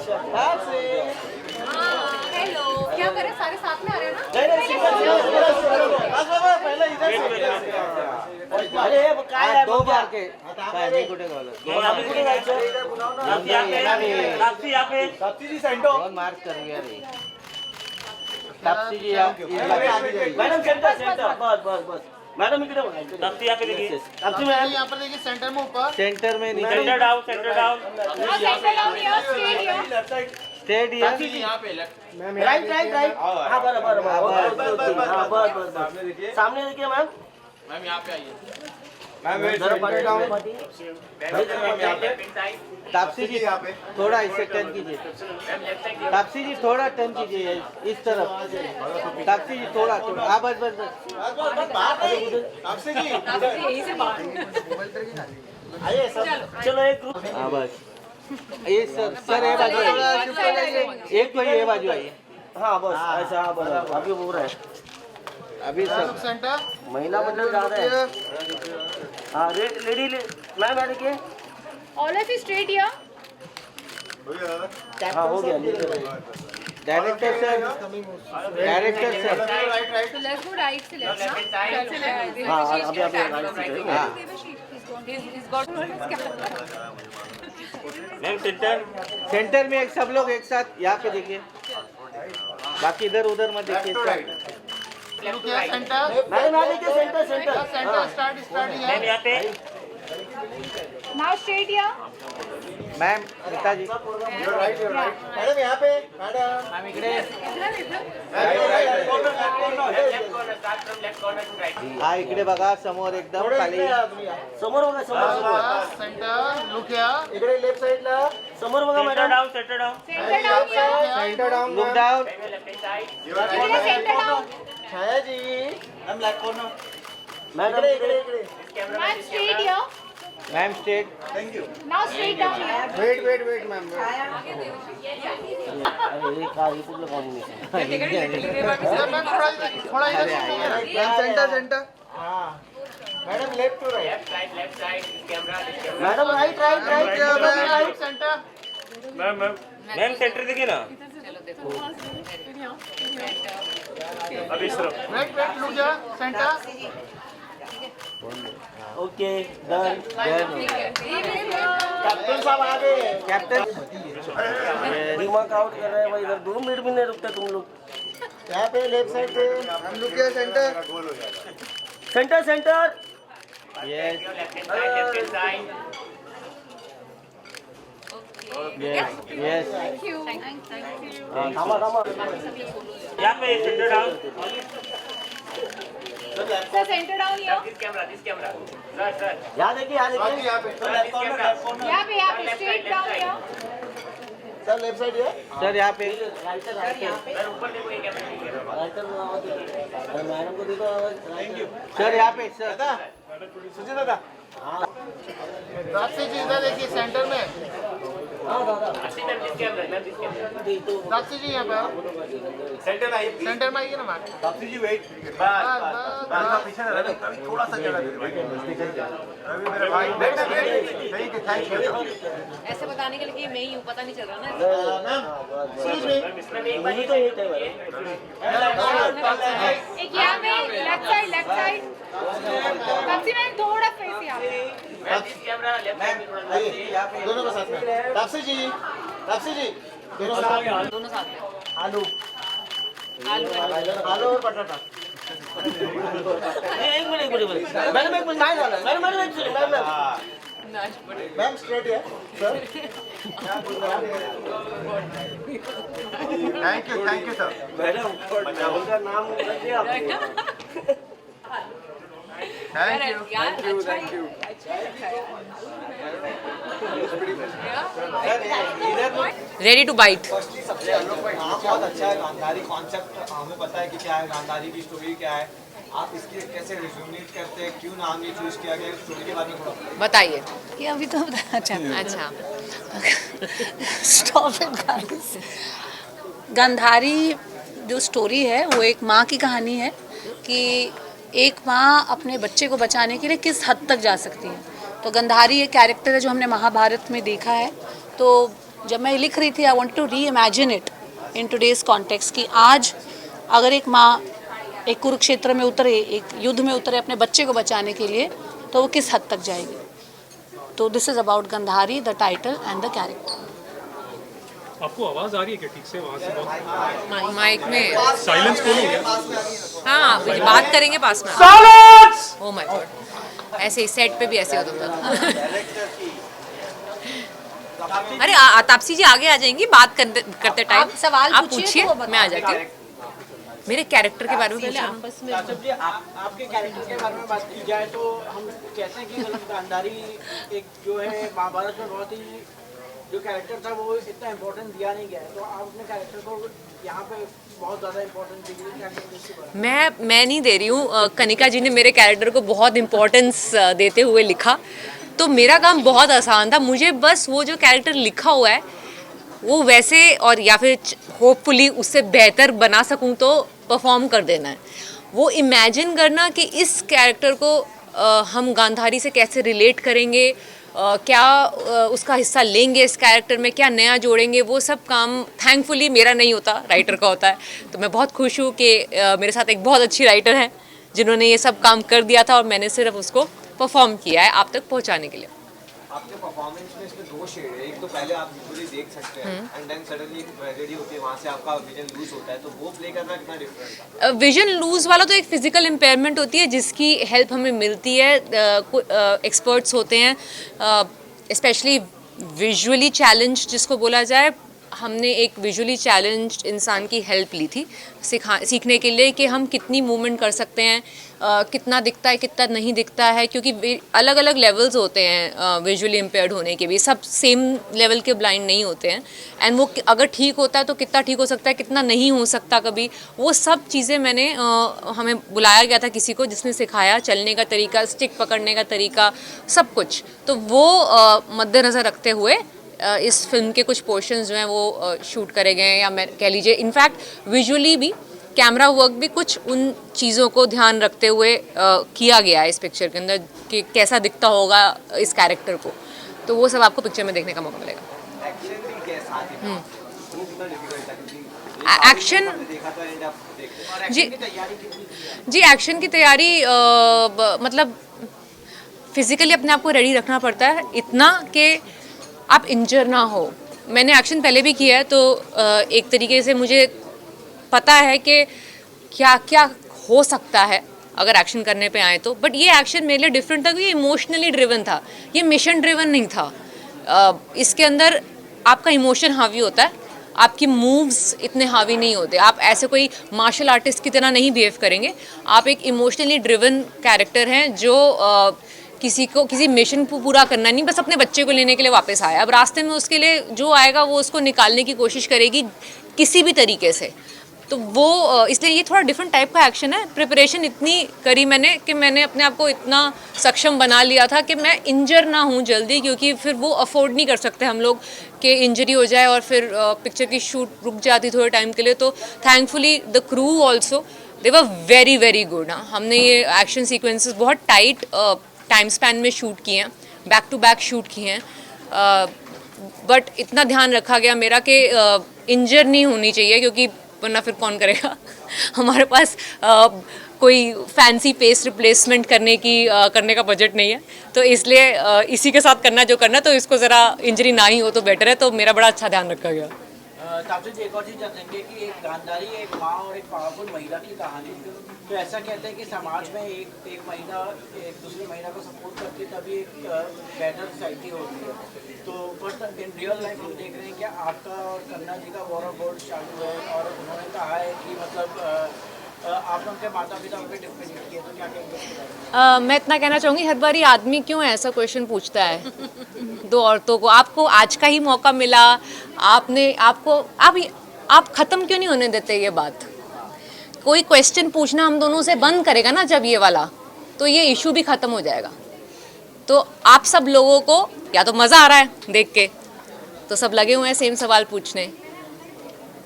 Hello, क्या करें, सारे साथ में आ रहे हैं ना? पहले इधर से अरे काय आहे दो बार के काय मी कुठे गावलं आम्ही कुठे जायचं ताप्सी यहाँ पे ताप्सी जी सेंटर दोन मार्क कर गया रे ताप्सी जी मैडम सेंटर बस मैडम इकडे बघा ताप्सी यहाँ पे देखिए ताप्सी मैडम यहाँ पर देखिए सेंटर में ऊपर सेंटर में नीचे सेंटर डाउन स्टेट ताप्सी जी यहाँ पे राइट हाँ बराबर सामने देखिए मैम यहाँ पे आइए ताप्सी जी यहाँ पे थोड़ा इसे टर्न कीजिए ताप्सी जी थोड़ा टर्न कीजिए इस तरफ ताप्सी जी थोड़ा हाँ बस ताप्सी जी यहीं से बाहर। आइए सब चलो एक ग्रुप हाँ बस ये सर ये बाजू एक कोई ये बाजू आइए हाँ बस ऐसा हाँ बस अभी हो रहा है अभी सब सेंटर महिला मंडल जा रहे हैं हाँ लेडी मैम आ देखिए All of you straight here. हाँ हो गया director sir So let's go right से left ना. हाँ अभी राइट हाँ He's got मैम सेंटर में एक सब लोग एक साथ यहाँ पे देखिए बाकी इधर उधर मत देखिए सेंटर मैम यहाँ देखिए सेंटर स्टार्ट मैम यहाँ पे Now straight here. Ma'am Netaji madam यहाँ पे मैडम इकडे हाँ इकडे बघा समोर एकदम खाली समोर बघा समोर सेंटर लुक या इकडे लेफ्ट साइडला समोर बघा madam Center down here. Centre down look down इकडे center down. Chhaya ji ma'am left corner madam इकडे Ma'am straight here. Ma'am straight thank you Now straight down here. Wait ma'am अरे का ये कुठलं कॉम्बिनेशन थोड़ा इधर सेंटर हां madam left to right left side camera madam right centre ma'am centre देखिए ना अभी सिर्फ वेट लुक जा सेंटर ओके डन कैप्टन साहब आ गए कैप्टन दिमाग आउट कर रहे हैं भाई इधर 2 मिनट भी नहीं रुकते तुम लोग यहाँ पे लेफ्ट साइड पे हम लोग क्या centre yes yes Thank you. Thank you. थामा यहाँ पे centre down Sir, center down here. this camera. Sir. यहाँ देखिए यहाँ पे यहाँ पे straight down here. Sir left side है सर यहाँ पे सर ऊपर देखो ये कैमरा मैडम को देखो थैंक यू सर यहाँ पे सर दादा सुजी दादा राक्षी जी इधर देखिए सेंटर में हाँ दादा this camera. राक्षी जी यहाँ पे सेंटर में आइए ना मैम राक्षी जी वेट बस पीछे अभी थोड़ा सा जगह अभी मेरे भाई नहीं कि थैंक यू ऐसे बताने के लिए कि मैं ही हूँ, पता नहीं चल रहा ना. मैम एक्सक्यूज मी वही तो ये है एक यहाँ पे लेफ्ट साइड. ताप्सी मैम थोड़ा फेस यहाँ पे. This camera left side. दोनों को साथ में ताप्सी जी दोनों साथ में आलू और बटाटा एक मिनट मैडम नहीं झालं मैम स्ट्रेट है sir thank you sir madam उनका नाम thank you ready to bite. बहुत अच्छा है गांधारी कॉन्सेप्ट हमें पता है कि क्या है गांधारी की स्टोरी क्या है आप इसकी कैसे रिज्यूमेट करते हैं क्यों नाम ये चूज किया गया स्टोरी के बारे में थोड़ा बताइए. ये अभी तो अच्छा स्टॉप इट गाइस. गंधारी जो स्टोरी है वो एक माँ की कहानी है कि एक माँ अपने बच्चे को बचाने के लिए किस हद तक जा सकती है. तो गंधारी एक कैरेक्टर है जो हमने महाभारत में देखा है. तो जब मैं लिख रही थी I want to reimagine it in today's context कि आज अगर एक माँ एक कुरुक्षेत्र में उतरे, एक युद्ध में उतरे अपने बच्चे को बचाने के लिए, तो वो किस हद तक जाएगी। तो this is about Gandhari, the title and the character. आपको आवाज आ रही है क्या ठीक से वहाँ से? बहुत माइक में साइलेंस कौन हो गया? हाँ बात करेंगे पास में। ओह माय गॉड, ऐसे ही सेट पे भी ऐसे होता था। अरे तापसी जी आगे आ जाएंगी बात करते टाइम। आप सवाल आप पूछिए पूछिए, तो वो बता मैं आ जाती हूँ। मेरे कैरेक्टर के बारे में पूछिए। काशिफ जी, आपके कैरेक्टर के बारे में बात की जाए तो हम कहते हैं कि मतलब गांधारी एक जो है महाभारत में बहुत ही जो कैरेक्टर था वो इतना इम्पोर्टेंस दिया नहीं गया है, तो आप अपने कैरेक्टर को यहाँ पे बहुत ज़्यादा इम्पोर्टेंस दी। मैं नहीं दे रही हूँ, कनिका जी ने मेरे कैरेक्टर को बहुत इम्पोर्टेंस देते हुए लिखा, तो मेरा काम बहुत आसान था। मुझे बस वो जो कैरेक्टर लिखा हुआ है वो वैसे और या फिर होपफुली उससे बेहतर बना सकूं तो परफॉर्म कर देना है। वो इमेजिन करना कि इस कैरेक्टर को हम गांधारी से कैसे रिलेट करेंगे, क्या उसका हिस्सा लेंगे इस कैरेक्टर में, क्या नया जोड़ेंगे, वो सब काम थैंकफुली मेरा नहीं होता, राइटर का होता है। तो मैं बहुत खुश हूँ कि मेरे साथ एक बहुत अच्छी राइटर है जिन्होंने ये सब काम कर दिया था और मैंने सिर्फ उसको परफॉर्म किया है आप तक पहुँचाने के लिए। आपके परफॉर्मेंस में इसमें दो शेड है, एक तो पहले आप विजुअली देख सकते हैं एंड देन सडनली ट्रेजेडी होती है, वहाँ से आपका विजन लूज होता है, तो वो प्ले करना कितना डिफरेंट था? विजन लूज वाला तो एक फिजिकल इम्पेयरमेंट होती है जिसकी हेल्प हमें मिलती है। एक्सपर्ट्स होते हैं स्पेशली विजुअली चैलेंज जिसको बोला जाए। हमने एक विजुअली चैलेंज इंसान की हेल्प ली थी सीखने के लिए कि हम कितनी मूवमेंट कर सकते हैं, कितना दिखता है कितना नहीं दिखता है, क्योंकि अलग अलग लेवल्स होते हैं विजुअली इम्पेयर्ड होने के भी, सब सेम लेवल के ब्लाइंड नहीं होते हैं। एंड वो अगर ठीक होता है तो कितना ठीक हो सकता है, कितना नहीं हो सकता कभी, वो सब चीज़ें मैंने हमें बुलाया गया था किसी को जिसने सिखाया, चलने का तरीका, स्टिक पकड़ने का तरीका, सब कुछ। तो वो मद्देनज़र रखते हुए इस फिल्म के कुछ पोर्शंस जो हैं वो शूट करे गए हैं, या मैं कह लीजिए इनफैक्ट विजुअली भी कैमरा वर्क भी कुछ उन चीज़ों को ध्यान रखते हुए किया गया है इस पिक्चर के अंदर कि कैसा दिखता होगा इस कैरेक्टर को। तो वो सब आपको पिक्चर में देखने का मौका मिलेगा। एक्शन जी एक्शन की तैयारी मतलब फिजिकली अपने आप को रेडी रखना पड़ता है इतना कि आप इंजर ना हो। मैंने एक्शन पहले भी किया है तो एक तरीके से मुझे पता है कि क्या क्या हो सकता है अगर एक्शन करने पे आए तो। बट ये एक्शन मेरे लिए डिफरेंट था, ये इमोशनली ड्रिवन था, ये मिशन ड्रिवन नहीं था। इसके अंदर आपका इमोशन हावी होता है, आपकी मूव्स इतने हावी नहीं होते, आप ऐसे कोई मार्शल आर्टिस्ट की तरह नहीं बिहेव करेंगे। आप एक इमोशनली ड्रिवन कैरेक्टर हैं जो किसी मिशन को पूरा करना नहीं, बस अपने बच्चे को लेने के लिए वापस आया। अब रास्ते में उसके लिए जो आएगा वो उसको निकालने की कोशिश करेगी किसी भी तरीके से। तो वो इसलिए ये थोड़ा डिफरेंट टाइप का एक्शन है। प्रिपरेशन इतनी करी मैंने कि मैंने अपने आप को इतना सक्षम बना लिया था कि मैं इंजर ना हूँ जल्दी, क्योंकि फिर वो अफोर्ड नहीं कर सकते हम लोग कि इंजरी हो जाए और फिर पिक्चर की शूट रुक जाती थोड़े टाइम के लिए। तो thankfully the crew also they were very very good. हमने ये एक्शन सीक्वेंसेस बहुत टाइट टाइम स्पैन में शूट किए हैं, बैक टू बैक शूट किए हैं। बट इतना ध्यान रखा गया मेरा कि इंजर नहीं होनी चाहिए, क्योंकि वरना फिर कौन करेगा। हमारे पास कोई फैंसी पेस रिप्लेसमेंट करने का बजट नहीं है, तो इसलिए इसी के साथ करना जो करना, तो इसको ज़रा इंजरी ना ही हो तो बेटर है। तो मेरा बड़ा अच्छा ध्यान रखा गया। तापसी जी, एक और चीज़ जानेंगे कि एक गांधारी एक माँ और एक पावरफुल महिला की कहानी। तो ऐसा कहते हैं कि समाज में एक महिला एक दूसरी महिला को सपोर्ट करती है तभी एक बेटर सोसाइटी होती है। तो बट इन रियल लाइफ हम देख रहे हैं कि आपका और कन्ना जी का वॉर ऑफ वर्ड्स चालू है और उन्होंने कहा है कि मतलब आपने उनके माता पिता को डिफरेंशिएट किया, तो क्या कहेंगे? मैं इतना कहना चाहूँगी, हर बार आदमी क्यों ऐसा क्वेश्चन पूछता है दो औरतों को? आपको आज का ही मौका मिला, आप ख़त्म क्यों नहीं होने देते ये बात? कोई क्वेश्चन पूछना हम दोनों से बंद करेगा ना जब ये वाला, तो ये इशू भी ख़त्म हो जाएगा। तो आप सब लोगों को या तो मज़ा आ रहा है देख के, तो सब लगे हुए हैं सेम सवाल पूछने।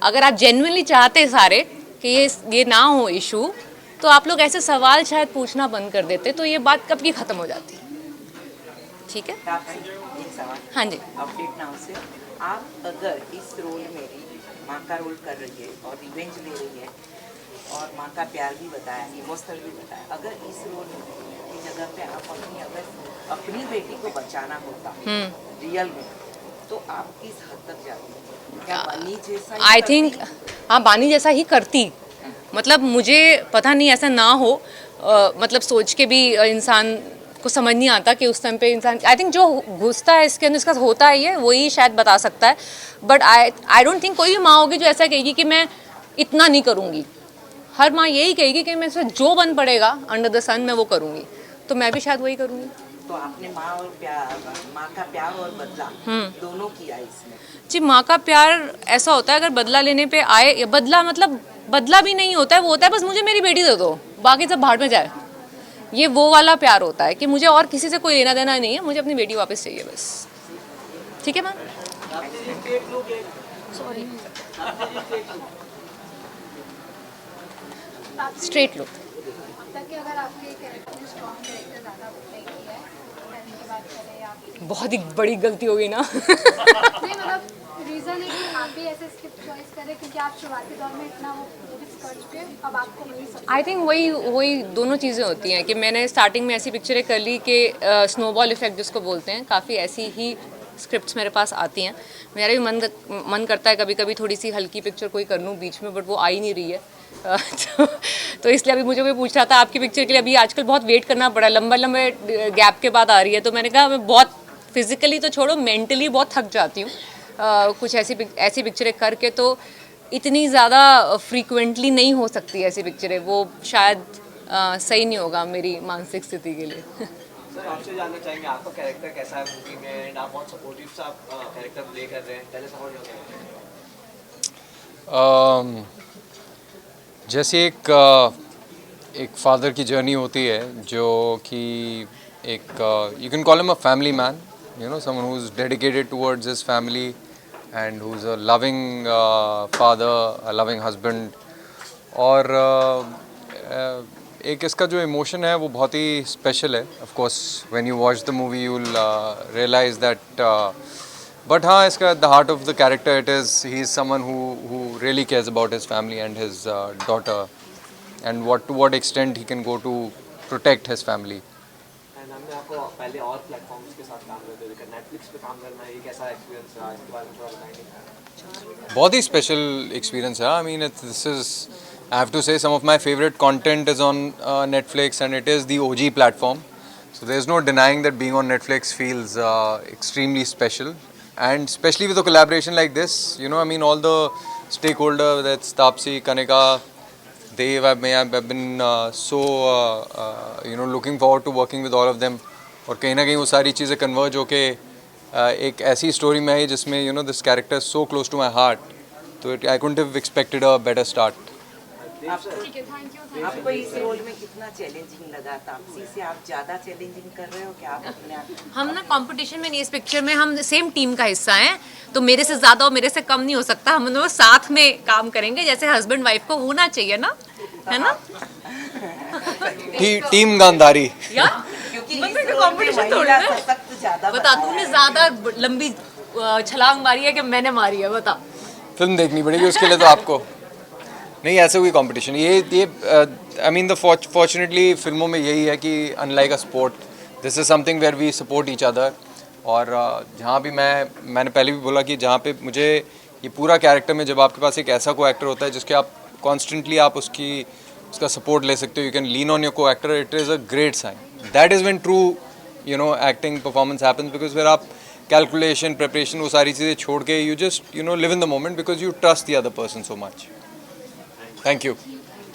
अगर आप जेन्युइनली चाहते सारे कि ये ना हो इशू, तो आप लोग ऐसे सवाल शायद पूछना बंद कर देते, तो ये बात कब की ख़त्म हो जाती। ठीक है, एक सवाल। हाँ जी। अपडेट नाउ से आप अगर इस रोल में माँ का रोल कर रही है और रिवेंज ले रही है और माँ का प्यार भी बताया, इमोशनल भी बताया, अगर इस रोल की जगह पे आप अपनी बेटी को बचाना होता रियल में, तो आप किस हद तक जाती? क्या बानी जैसा ही आई करती? थिंक हाँ, बानी जैसा ही करती। मतलब मुझे पता नहीं ऐसा ना हो, मतलब सोच के भी इंसान को समझ नहीं आता कि उस टाइम पे इंसान, आई थिंक जो घुसता है इसके अंदर, इसका होता है ये, वही शायद बता सकता है। बट आई डोंट थिंक कोई भी माँ होगी जो ऐसा कहेगी कि मैं इतना नहीं करूँगी। हर माँ यही कहेगी कि मैं जो बन पड़ेगा अंडर द सन मैं वो करूँगी, तो मैं भी शायद वही करूँगी। तो आपने माँ का प्यार और बदला दोनों किया इसमें। जी, माँ का प्यार ऐसा होता है, अगर बदला लेने पे आए, या बदला मतलब बदला भी नहीं होता है, वो होता है बस मुझे मेरी बेटी दे दो, बाकी सब भाड़ में जाए। ये वो वाला प्यार होता है कि मुझे और किसी से कोई लेना देना नहीं है, मुझे अपनी बेटी वापस चाहिए बस। ठीक है मैम? Straight look. अब तक के अगर आपके कैरेक्टर में स्ट्रॉन्ग कैरेक्टर ज़्यादा प्ले किया है, करने की बात करें या बहुत ही बड़ी गलती हो गई ना। नहीं, मतलब रीज़न है कि आप भी ऐसे स्क्रिप्ट चॉइस करें क्योंकि आप शुरुआती दौर में इतना वो कर चुके हैं, अब आपको वही सब। आई थिंक वही दोनों चीज़ें होती हैं कि मैंने स्टार्टिंग में ऐसी पिक्चरें कर ली कि स्नोबॉल इफेक्ट जिसको बोलते हैं, काफ़ी ऐसी ही स्क्रिप्ट्स मेरे पास आती हैं। मेरा भी मन करता है कभी कभी थोड़ी सी हल्की पिक्चर कोई कर लूँ बीच में, बट वो आ ही नहीं रही है। तो इसलिए अभी मुझे कोई पूछ रहा था आपकी पिक्चर के लिए, अभी आजकल बहुत वेट करना पड़ा, लंबे गैप के बाद आ रही है, तो मैंने कहा मैं बहुत फिजिकली तो छोड़ो, मेंटली बहुत थक जाती हूँ कुछ ऐसी पिक्चरें करके, तो इतनी ज़्यादा फ्रीक्वेंटली नहीं हो सकती ऐसी पिक्चरें, वो शायद सही नहीं होगा मेरी मानसिक स्थिति के लिए। सर आपसे जानना चाहेंगे आपका कैरेक्टर कैसा है मूवी में, एंड आप बहुत सपोर्टिव सा कैरेक्टर प्ले कर रहे हैं, पहले सपोर्ट जैसे एक फादर की जर्नी होती है जो कि एक you can call him a family man, you know, someone who is dedicated towards his family and who is a loving father, a loving husband, और एक इसका जो इमोशन है वो बहुत ही स्पेशल है। Of course when you watch the movie you will realise that, but हाँ, इसका the heart of the character it is he is someone who really cares about his family and his daughter, and to what extent he can go to protect his family. And हमने आपको पहले और platforms के साथ काम करते हुए Netflix पे काम करना, ये कैसा एक्सपीरियंस रहा, इसके बारे में थोड़ा बताएंगे? बहुत ही स्पेशल एक्सपीरियंस है। I mean this is, I have to say, some of my favorite content is on Netflix, and it is the OG platform. So there's no denying that being on Netflix feels extremely special, and especially with a collaboration like this. You know, I mean, all the stakeholders, that's Tapsi, Kanika, Dave, I've been so looking forward to working with all of them. और कहीं ना कहीं वो सारी चीज़ें converge होके एक ऐसी स्टोरी में आई जिसमें you know this character so close to my heart, तो I couldn't have expected a better start. आपको इस रोल में कितना चैलेंजिंग लगा? तापसी से आप ज़्यादा चैलेंजिंग कर रहे हो क्या आप अपने आप? हम ना कंपटीशन में नहीं, इस पिक्चर में हम सेम टीम का हिस्सा हैं, तो मेरे से ज़्यादा और मेरे से कम नहीं हो सकता। हम दोनों साथ में काम करेंगे जैसे हस्बैंड वाइफ को होना चाहिए ना, है ना? टीम गांधारी यार क्योंकि कंपटीशन थोड़ा है। सख्त ज़्यादा बता, तूने ज़्यादा लंबी छलांग मारी है कि मैंने मारी है? बता। फिल्म देखनी पड़ेगी उसके लिए तो आपको। नहीं, ऐसे कोई कंपटीशन ये आई मीन द फॉर्चुनेटली फिल्मों में यही है कि unlike a sport, this is something where we support each other. और जहाँ भी मैंने पहले भी बोला कि जहाँ पे मुझे ये पूरा कैरेक्टर में जब आपके पास एक ऐसा को एक्टर होता है जिसके आप कॉन्स्टेंटली आप उसका सपोर्ट ले सकते हो, you can lean on your co actor, it is a great sign. That is when true you know acting performance happens, because फिर आप कैलकुलेशन, प्रिपरेशन, वो सारी चीज़ें छोड़ के you just you know live in the moment because you trust the other person so much. Thank you.